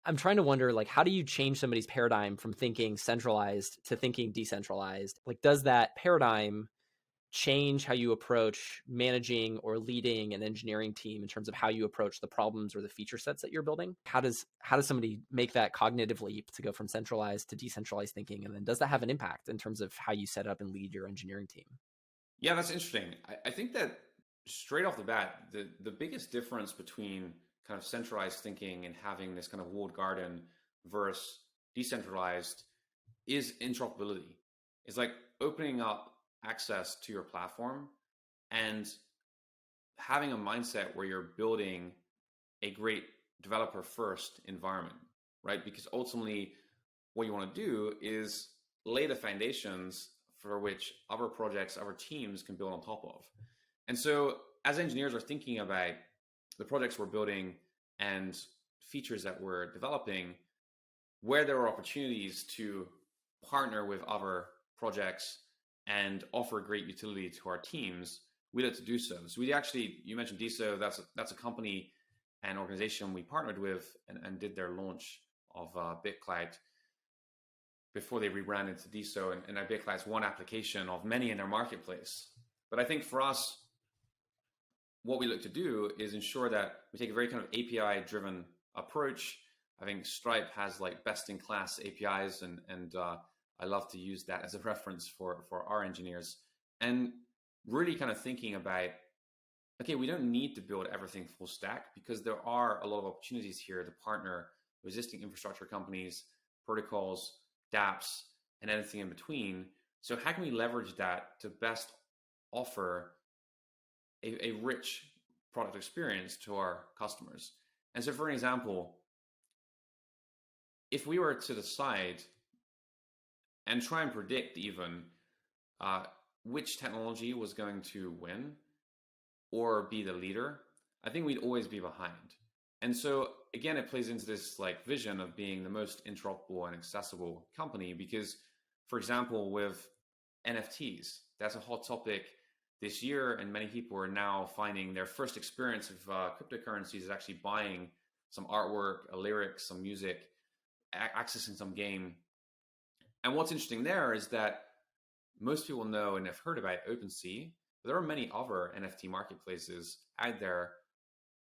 I'm trying to wonder, like, how do you change somebody's paradigm from thinking centralized to thinking decentralized? Like, does that paradigm change how you approach managing or leading an engineering team in terms of how you approach the problems or the feature sets that you're building? How does somebody make that cognitive leap to go from centralized to decentralized thinking? And then does that have an impact in terms of how you set up and lead your engineering team? Yeah, that's interesting. I think that straight off the bat, the biggest difference between kind of centralized thinking and having this kind of walled garden versus decentralized is interoperability. It's like opening up access to your platform and having a mindset where you're building a great developer first environment, right? Because ultimately, what you want to do is lay the foundations for which other projects, other teams can build on top of. And so, as engineers are thinking about the projects we're building and features that we're developing, where there are opportunities to partner with other projects and offer great utility to our teams, we look to do so. So we actually, you mentioned DSO, that's a company and organization we partnered with and did their launch of BitCloud before they rebranded to DSO. And BitCloud is one application of many in their marketplace. But I think for us, what we look to do is ensure that we take a very kind of API-driven approach. I think Stripe has like best-in-class APIs, and I love to use that as a reference for our engineers. And really kind of thinking about, okay, we don't need to build everything full stack because there are a lot of opportunities here to partner with existing infrastructure companies, protocols, dApps, and anything in between. So how can we leverage that to best offer a rich product experience to our customers? And so for an example, if we were to decide and try and predict even which technology was going to win or be the leader, I think we'd always be behind. And so again, it plays into this like vision of being the most interoperable and accessible company, because for example, with NFTs, that's a hot topic this year, and many people are now finding their first experience of cryptocurrencies is actually buying some artwork, a lyric, some music, accessing some game. And what's interesting there is that most people know and have heard about OpenSea, but there are many other NFT marketplaces out there.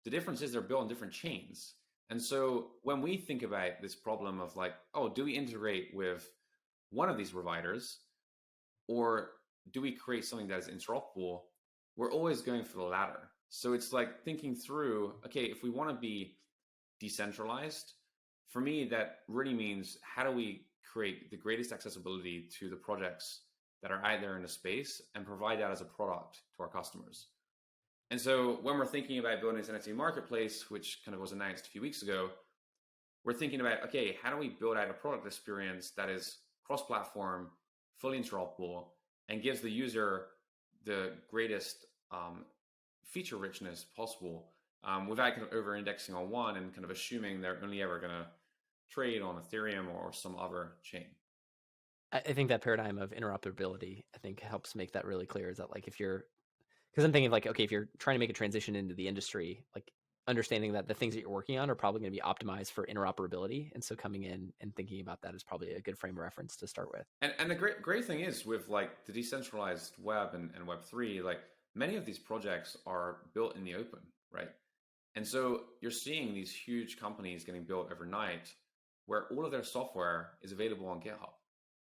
The difference is they're built on different chains. And so when we think about this problem of like, oh, do we integrate with one of these providers, or do we create something that is interoperable? We're always going for the latter. So it's like thinking through, okay, if we want to be decentralized, for me, that really means how do we create the greatest accessibility to the projects that are out there in the space and provide that as a product to our customers. And so when we're thinking about building this NFT marketplace, which kind of was announced a few weeks ago, we're thinking about, okay, how do we build out a product experience that is cross-platform, fully interoperable, and gives the user the greatest feature richness possible without kind of over-indexing on one and kind of assuming they're only ever going to trade on Ethereum or some other chain. I think that paradigm of interoperability, I think, helps make that really clear. Is that like because I'm thinking of like, okay, if you're trying to make a transition into the industry, like understanding that the things that you're working on are probably going to be optimized for interoperability. And so coming in and thinking about that is probably a good frame of reference to start with. And the great thing is with like the decentralized web and Web3, like many of these projects are built in the open, right? And so you're seeing these huge companies getting built overnight where all of their software is available on GitHub.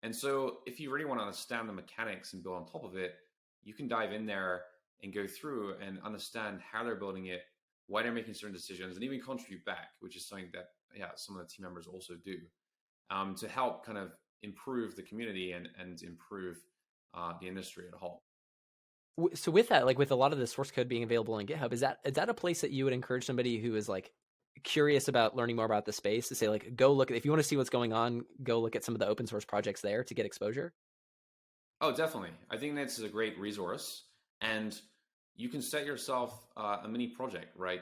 And so if you really want to understand the mechanics and build on top of it, you can dive in there and go through and understand how they're building it, why they're making certain decisions, and even contribute back, which is something that some of the team members also do to help kind of improve the community and improve the industry as a whole. So with that, like with a lot of the source code being available on GitHub, is that a place that you would encourage somebody who is like curious about learning more about the space to say like, go look, if you want to see what's going on, go look at some of the open source projects there to get exposure? Oh, definitely. I think this is a great resource, and you can set yourself a mini project, right?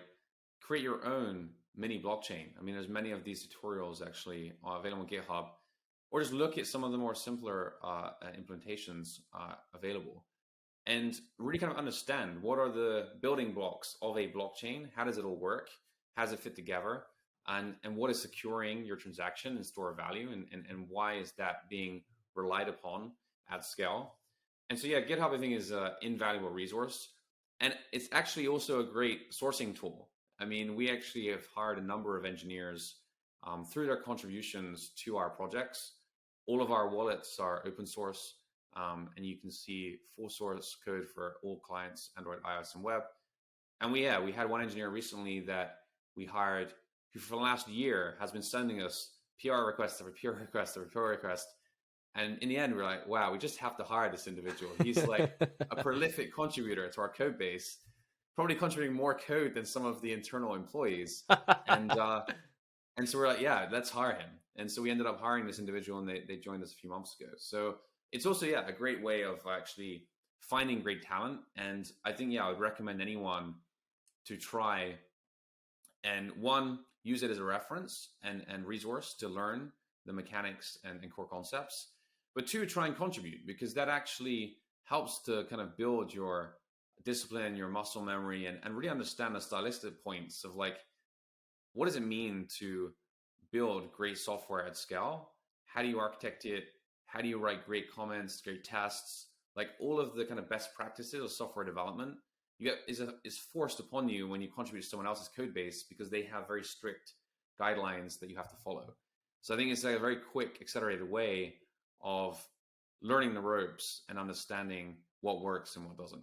Create your own mini blockchain. I mean, there's many of these tutorials actually available on GitHub, or just look at some of the more simpler implementations available and really kind of understand what are the building blocks of a blockchain. How does it all work? How does it fit together? and what is securing your transaction and store of value, and why is that being relied upon at scale. And so yeah, GitHub I think is an invaluable resource, and it's actually also a great sourcing tool. I mean, we actually have hired a number of engineers through their contributions to our projects. All of our wallets are open source, and you can see full source code for all clients, Android, iOS, and web. And we had one engineer recently that we hired who for the last year has been sending us PR requests after PR request after PR request. And in the end, we're like, wow, we just have to hire this individual. He's like a prolific contributor to our code base, probably contributing more code than some of the internal employees. And and so we're like, yeah, let's hire him. And so we ended up hiring this individual, and they joined us a few months ago. So it's also, yeah, a great way of actually finding great talent. And I think, yeah, I would recommend anyone to try and one, use it as a reference and resource to learn the mechanics and core concepts. But two, try and contribute, because that actually helps to kind of build your discipline, your muscle memory, and really understand the stylistic points of like, what does it mean to build great software at scale? How do you architect it? How do you write great comments, great tests? Like all of the kind of best practices of software development is forced upon you when you contribute to someone else's code base, because they have very strict guidelines that you have to follow. So I think it's like a very quick, accelerated way of learning the ropes and understanding what works and what doesn't.